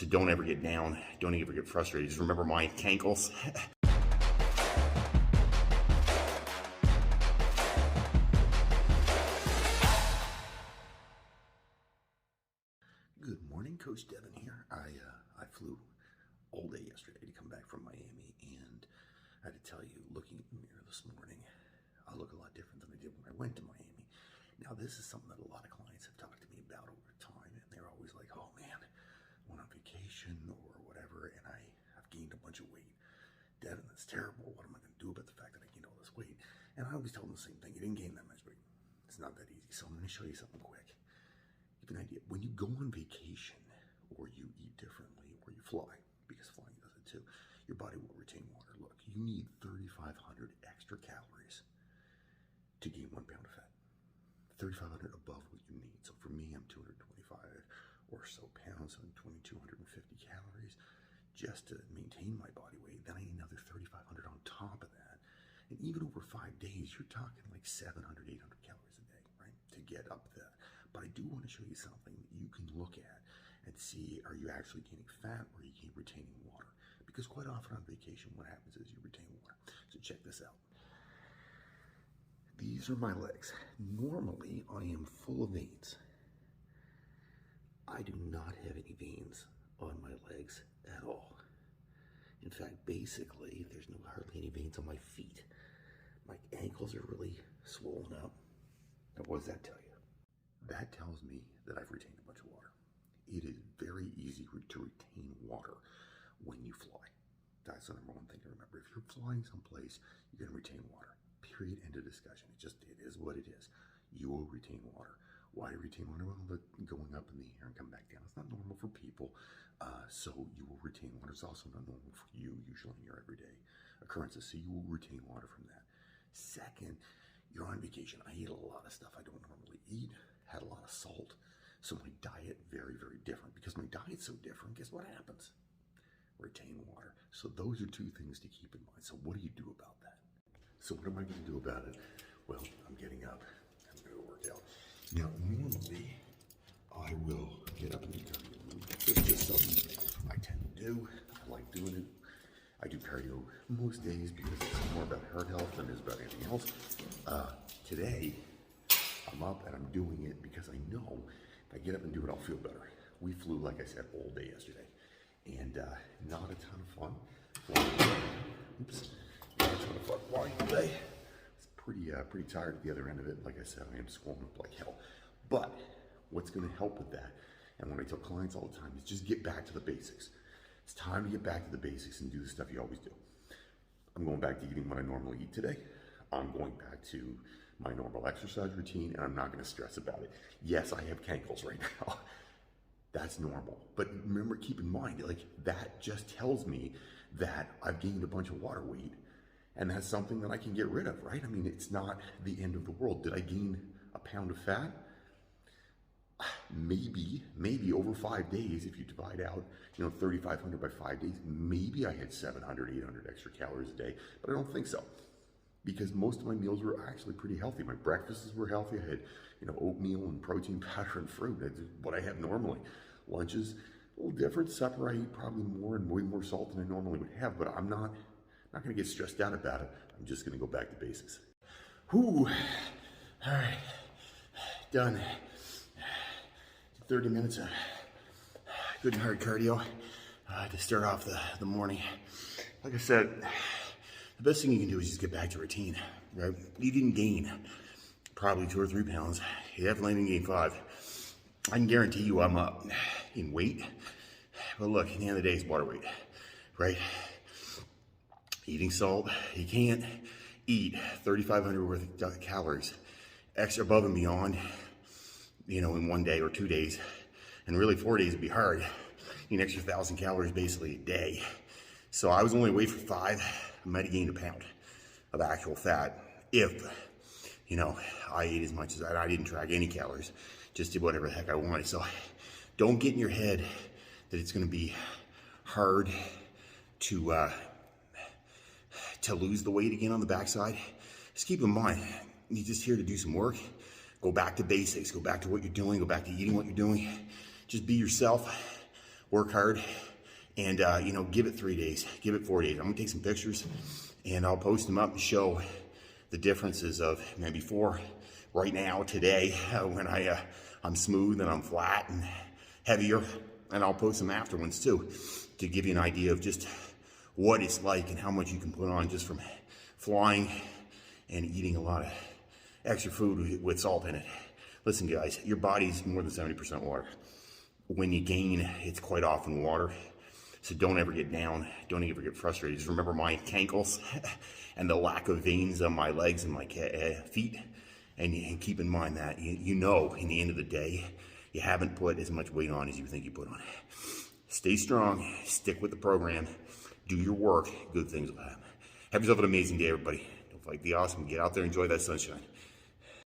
So don't ever get down. Don't ever get frustrated. Just remember my cankles. Good morning, Coach Devin here. I flew all day yesterday to come back from Miami, and I had to tell you, looking in the mirror this morning, I look a lot different than I did when I went to Miami. Now, this is something that a lot of clients have talked to me about over time, and they're always like, "Oh man, I went on vacation or whatever, and I've gained a bunch of weight. Devin, that's terrible. What am I going to do about the fact that I gained all this weight?" And I always tell them the same thing: you didn't gain that much weight. It's not that easy. So I'm going to show you something quick. Give you an idea. When you go on vacation, or you eat differently, or you fly, because flying does it too, your body will retain water. Look, you need 3,500 extra calories to gain 1 pound of fat. 3,500 above what you need. So for me, I'm 225 or so pounds, so I'm 2,250 calories just to maintain my body weight. Then I need another 3,500 on top of that. And even over 5 days, you're talking like 700, 800 calories a day, right? To get up there. But I do want to show you something that you can look at and see, are you actually gaining fat or are you retaining water? Because quite often on vacation, what happens is you retain water. So check this out. These are my legs. Normally, I am full of veins. I do not have any veins on my legs at all. In fact, basically, there's hardly any veins on my feet. My ankles are really swollen up. Now, what does that tell you? That tells me that I've retained a bunch of water. It is very easy to retain water when you fly. That's the number one thing to remember. If you're flying someplace, you're going to retain water. Period. End of discussion. It is what it is. You will retain water. Why do you retain water? Well, going up in the air and come back down. It's not normal for people. So you will retain water. It's also not normal for you, usually in your everyday occurrences. So you will retain water from that. Second, you're on vacation. I eat a lot of stuff I don't normally eat. Had a lot of salt. So my diet, very, very different. Because my diet's so different, guess what happens? Retain water. So those are two things to keep in mind. So what do you do about that? So what am I going to do about it? Well, I'm getting up. I'm going to work out. Now, normally, I will get up and do cardio. It's just something I tend to do. I like doing it. I do cardio most days because it's more about heart health than it is about anything else. Today, I'm up and I'm doing it because I know if I get up and do it, I'll feel better. We flew, like I said, all day yesterday. And not a ton of fun. Oops. Not a ton of fun flying today. It's pretty tired at the other end of it. Like I said, I am swollen up like hell. But what's going to help with that, and what I tell clients all the time, is just get back to the basics. It's time to get back to the basics and do the stuff you always do. I'm going back to eating what I normally eat today. I'm going back to my normal exercise routine, and I'm not going to stress about it. Yes, I have cankles right now. That's normal. But remember, keep in mind, like, that just tells me that I've gained a bunch of water weight, and that's something that I can get rid of, right? I mean, it's not the end of the world. Did I gain a pound of fat? Maybe over 5 days, if you divide out, 3,500 by 5 days, maybe I had 700, 800 extra calories a day, but I don't think so. Because most of my meals were actually pretty healthy. My breakfasts were healthy. I had, oatmeal and protein powder and fruit. That's what I have normally. Lunches, a little different. Supper, I eat probably more and way more salt than I normally would have, but I'm not going to get stressed out about it. I'm just going to go back to basics. Whew. All right. Done. 30 minutes of good and hard cardio to start off the morning. Like I said, the best thing you can do is just get back to routine, right? You didn't gain probably 2 or 3 pounds. You definitely didn't gain 5. I can guarantee you I'm up in weight. But look, at the end of the day, it's water weight, right? Eating salt, you can't eat 3,500 worth of calories extra above and beyond, in 1 day or 2 days. And really 4 days would be hard. Eat an extra 1,000 calories basically a day. So I was only away for 5. I might have gained a pound of actual fat if, I ate as much as I didn't track any calories, just did whatever the heck I wanted. So don't get in your head that it's going to be hard to lose the weight again on the backside. Just keep in mind, you're just here to do some work. Go back to basics. Go back to what you're doing. Go back to eating what you're doing. Just be yourself. work hard, and you know, give it 3 days, give it 4 days. I'm gonna take some pictures and I'll post them up and show the differences of maybe before, right now, today, when I'm smooth and I'm flat and heavier, and I'll post some after ones too, to give you an idea of just what it's like and how much you can put on just from flying and eating a lot of extra food with salt in it. Listen guys, your body's more than 70% water. When you gain, it's quite often water. So don't ever get down, don't ever get frustrated. Just remember my ankles and the lack of veins on my legs and my feet. And keep in mind that, you know, in the end of the day, you haven't put as much weight on as you think you put on. Stay strong, stick with the program, do your work, good things will happen. Have yourself an amazing day, everybody. Don't fight the awesome, get out there, enjoy that sunshine.